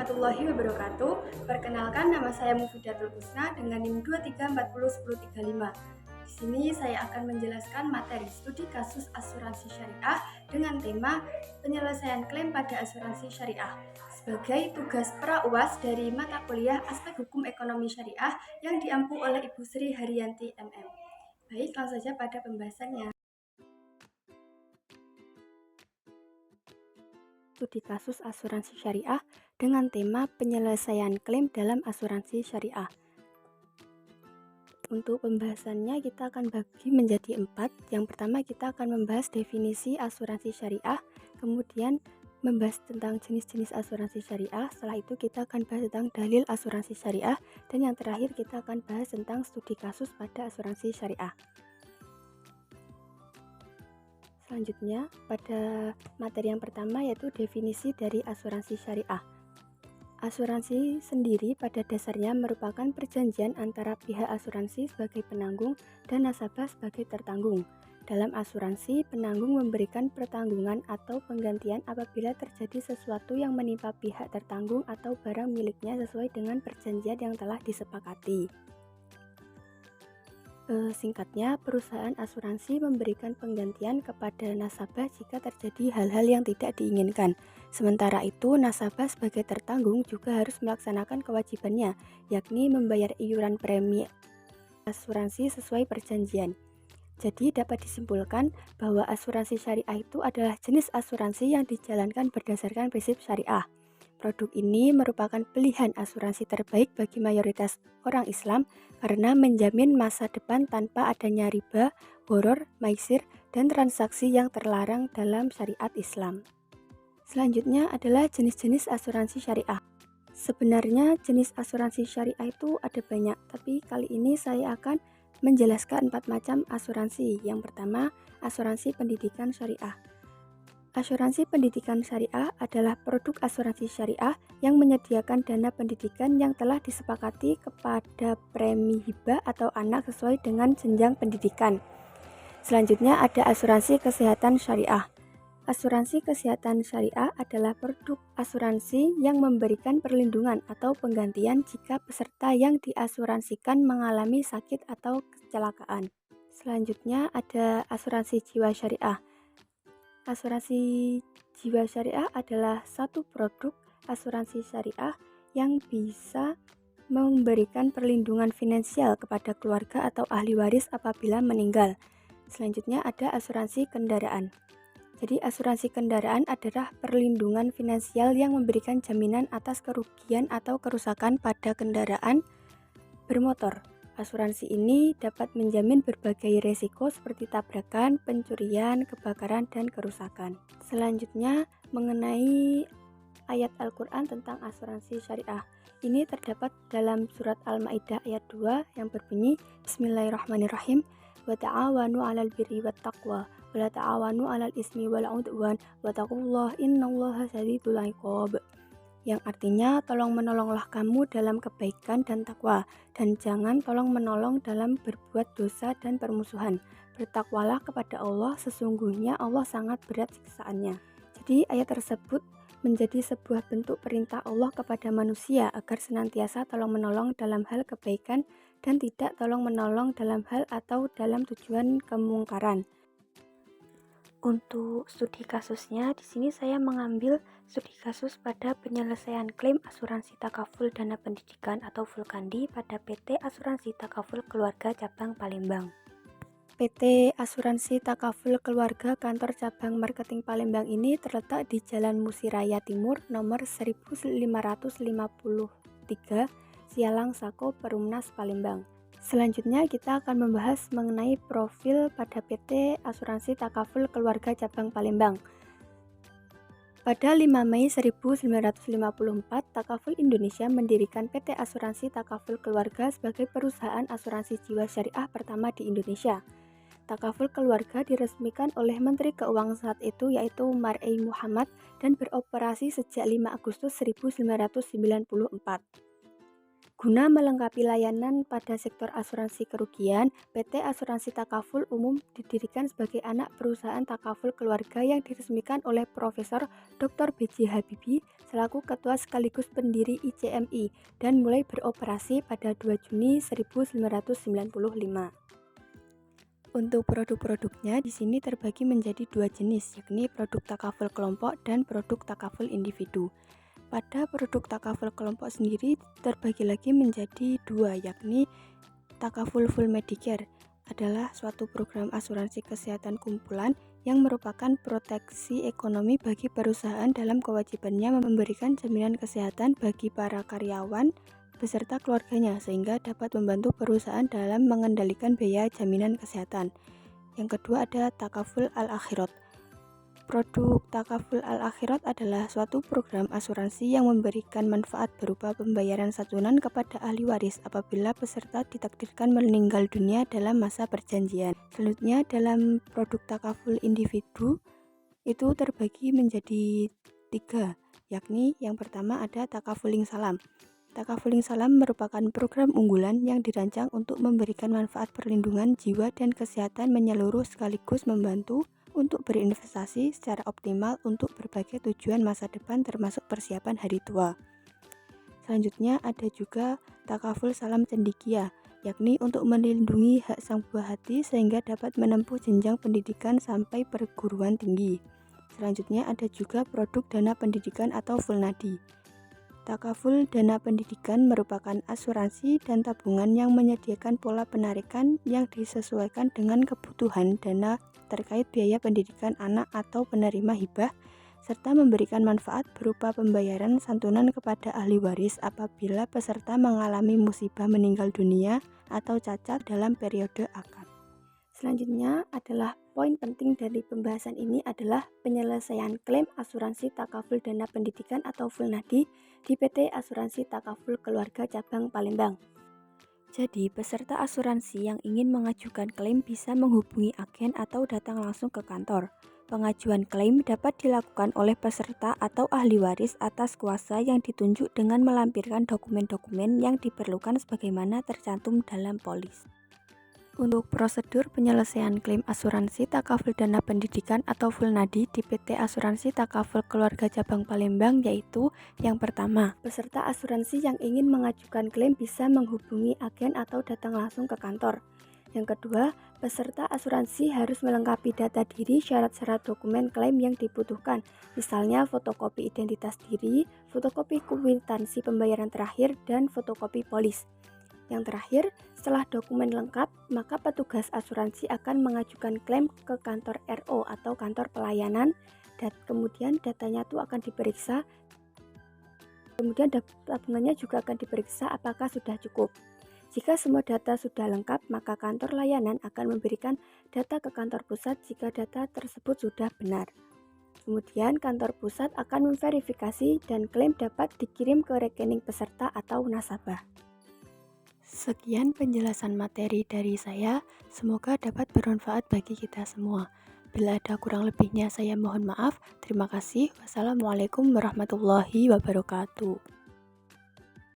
warahmatullahi wabarakatuh. Perkenalkan, nama saya Mufidatul Husna dengan NIM 23401035. Di sini saya akan menjelaskan materi studi kasus asuransi syariah dengan tema penyelesaian klaim pada asuransi syariah sebagai tugas pra-UAS dari mata kuliah aspek hukum ekonomi syariah yang diampu oleh Ibu Sri Haryanti MM. Baik, langsung saja pada pembahasannya. Studi kasus asuransi syariah dengan tema penyelesaian klaim dalam asuransi syariah. Untuk pembahasannya kita akan bagi menjadi 4. Yang pertama kita akan membahas definisi asuransi syariah, kemudian membahas tentang jenis-jenis asuransi syariah, setelah itu kita akan bahas tentang dalil asuransi syariah, dan yang terakhir kita akan bahas tentang studi kasus pada asuransi syariah. Selanjutnya, pada materi yang pertama yaitu definisi dari asuransi syariah. Asuransi sendiri pada dasarnya merupakan perjanjian antara pihak asuransi sebagai penanggung dan nasabah sebagai tertanggung. Dalam asuransi, penanggung memberikan pertanggungan atau penggantian apabila terjadi sesuatu yang menimpa pihak tertanggung atau barang miliknya sesuai dengan perjanjian yang telah disepakati. Singkatnya, perusahaan asuransi memberikan penggantian kepada nasabah jika terjadi hal-hal yang tidak diinginkan. Sementara itu, nasabah sebagai tertanggung juga harus melaksanakan kewajibannya, yakni membayar iuran premi asuransi sesuai perjanjian. Jadi, dapat disimpulkan bahwa asuransi syariah itu adalah jenis asuransi yang dijalankan berdasarkan prinsip syariah. Produk ini merupakan pilihan asuransi terbaik bagi mayoritas orang Islam karena menjamin masa depan tanpa adanya riba, gharar, maisir, dan transaksi yang terlarang dalam syariat Islam. Selanjutnya adalah jenis-jenis asuransi syariah. Sebenarnya jenis asuransi syariah itu ada banyak, tapi kali ini saya akan menjelaskan 4 macam asuransi. Yang pertama, asuransi pendidikan syariah. Asuransi pendidikan syariah adalah produk asuransi syariah yang menyediakan dana pendidikan yang telah disepakati kepada premi hibah atau anak sesuai dengan jenjang pendidikan. Selanjutnya ada asuransi kesehatan syariah. Asuransi kesehatan syariah adalah produk asuransi yang memberikan perlindungan atau penggantian jika peserta yang diasuransikan mengalami sakit atau kecelakaan. Selanjutnya ada asuransi jiwa syariah. Asuransi jiwa syariah adalah satu produk asuransi syariah yang bisa memberikan perlindungan finansial kepada keluarga atau ahli waris apabila meninggal. Selanjutnya ada asuransi kendaraan. Jadi asuransi kendaraan adalah perlindungan finansial yang memberikan jaminan atas kerugian atau kerusakan pada kendaraan bermotor. Asuransi ini dapat menjamin berbagai risiko seperti tabrakan, pencurian, kebakaran, dan kerusakan. Selanjutnya, mengenai ayat Al-Quran tentang asuransi syariah. Ini terdapat dalam surat Al-Maidah ayat 2 yang berbunyi, Bismillahirrahmanirrahim, wa ta'awanu 'alal birri wat taqwa, wa la ta'awanu 'alal ismi wal 'udwan, wa taqullaha innallaha syadidul 'iqab. Yang artinya tolong-menolonglah kamu dalam kebaikan dan takwa, dan jangan tolong-menolong dalam berbuat dosa dan permusuhan. Bertakwalah kepada Allah, sesungguhnya Allah sangat berat siksaannya. Jadi ayat tersebut menjadi sebuah bentuk perintah Allah kepada manusia agar senantiasa tolong-menolong dalam hal kebaikan dan tidak tolong-menolong dalam hal atau dalam tujuan kemungkaran. Untuk studi kasusnya, di sini saya mengambil studi kasus pada penyelesaian klaim asuransi takaful dana pendidikan atau Fulkandi pada PT Asuransi Takaful Keluarga Cabang Palembang. PT Asuransi Takaful Keluarga Kantor Cabang Marketing Palembang ini terletak di Jalan Musiraya Timur nomor 1553, Sialang Sako, Perumnas, Palembang. Selanjutnya kita akan membahas mengenai profil pada PT Asuransi Takaful Keluarga Cabang Palembang. Pada 5 Mei 1954, Takaful Indonesia mendirikan PT Asuransi Takaful Keluarga sebagai perusahaan asuransi jiwa syariah pertama di Indonesia. Takaful Keluarga diresmikan oleh Menteri Keuangan saat itu yaitu Umar E. Muhammad dan beroperasi sejak 5 Agustus 1994. Guna melengkapi layanan pada sektor asuransi kerugian, PT Asuransi Takaful Umum didirikan sebagai anak perusahaan takaful keluarga yang diresmikan oleh Profesor Dr. B.J. Habibie selaku ketua sekaligus pendiri ICMI dan mulai beroperasi pada 2 Juni 1995. Untuk produk-produknya di sini terbagi menjadi dua jenis, yakni produk takaful kelompok dan produk takaful individu. Pada produk takaful kelompok sendiri terbagi lagi menjadi dua, yakni takaful full Medicare adalah suatu program asuransi kesehatan kumpulan yang merupakan proteksi ekonomi bagi perusahaan dalam kewajibannya memberikan jaminan kesehatan bagi para karyawan beserta keluarganya sehingga dapat membantu perusahaan dalam mengendalikan biaya jaminan kesehatan. Yang kedua ada takaful al-akhirat. Produk takaful al-akhirat adalah suatu program asuransi yang memberikan manfaat berupa pembayaran santunan kepada ahli waris apabila peserta ditakdirkan meninggal dunia dalam masa perjanjian. Selanjutnya dalam produk takaful individu itu terbagi menjadi 3, yakni yang pertama ada takafuling salam. Takafuling salam merupakan program unggulan yang dirancang untuk memberikan manfaat perlindungan jiwa dan kesehatan menyeluruh sekaligus membantu untuk berinvestasi secara optimal untuk berbagai tujuan masa depan termasuk persiapan hari tua. Selanjutnya ada juga takaful salam cendikia, yakni untuk melindungi hak sang buah hati sehingga dapat menempuh jenjang pendidikan sampai perguruan tinggi. Selanjutnya ada juga produk dana pendidikan atau Fulnadi. Takaful dana pendidikan merupakan asuransi dan tabungan yang menyediakan pola penarikan yang disesuaikan dengan kebutuhan dana terkait biaya pendidikan anak atau penerima hibah, serta memberikan manfaat berupa pembayaran santunan kepada ahli waris apabila peserta mengalami musibah meninggal dunia atau cacat dalam periode akad. Selanjutnya adalah poin penting dari pembahasan ini adalah penyelesaian klaim asuransi takaful dana pendidikan atau Fulnadi di PT Asuransi Takaful Keluarga Cabang Palembang. Jadi, peserta asuransi yang ingin mengajukan klaim bisa menghubungi agen atau datang langsung ke kantor. Pengajuan klaim dapat dilakukan oleh peserta atau ahli waris atas kuasa yang ditunjuk dengan melampirkan dokumen-dokumen yang diperlukan sebagaimana tercantum dalam polis. Untuk prosedur penyelesaian klaim asuransi takaful dana pendidikan atau Fulnadi di PT Asuransi Takaful Keluarga Cabang Palembang yaitu yang pertama, peserta asuransi yang ingin mengajukan klaim bisa menghubungi agen atau datang langsung ke kantor. Yang kedua, peserta asuransi harus melengkapi data diri syarat-syarat dokumen klaim yang dibutuhkan, misalnya fotokopi identitas diri, fotokopi kwitansi pembayaran terakhir, dan fotokopi polis. Yang terakhir, setelah dokumen lengkap, maka petugas asuransi akan mengajukan klaim ke kantor RO atau kantor pelayanan, dan kemudian datanya itu akan diperiksa. Kemudian tabungannya juga akan diperiksa apakah sudah cukup. Jika semua data sudah lengkap, maka kantor layanan akan memberikan data ke kantor pusat jika data tersebut sudah benar. Kemudian kantor pusat akan memverifikasi dan klaim dapat dikirim ke rekening peserta atau nasabah. Sekian penjelasan materi dari saya, semoga dapat bermanfaat bagi kita semua. Bila ada kurang lebihnya saya mohon maaf. Terima kasih. Wassalamualaikum warahmatullahi wabarakatuh.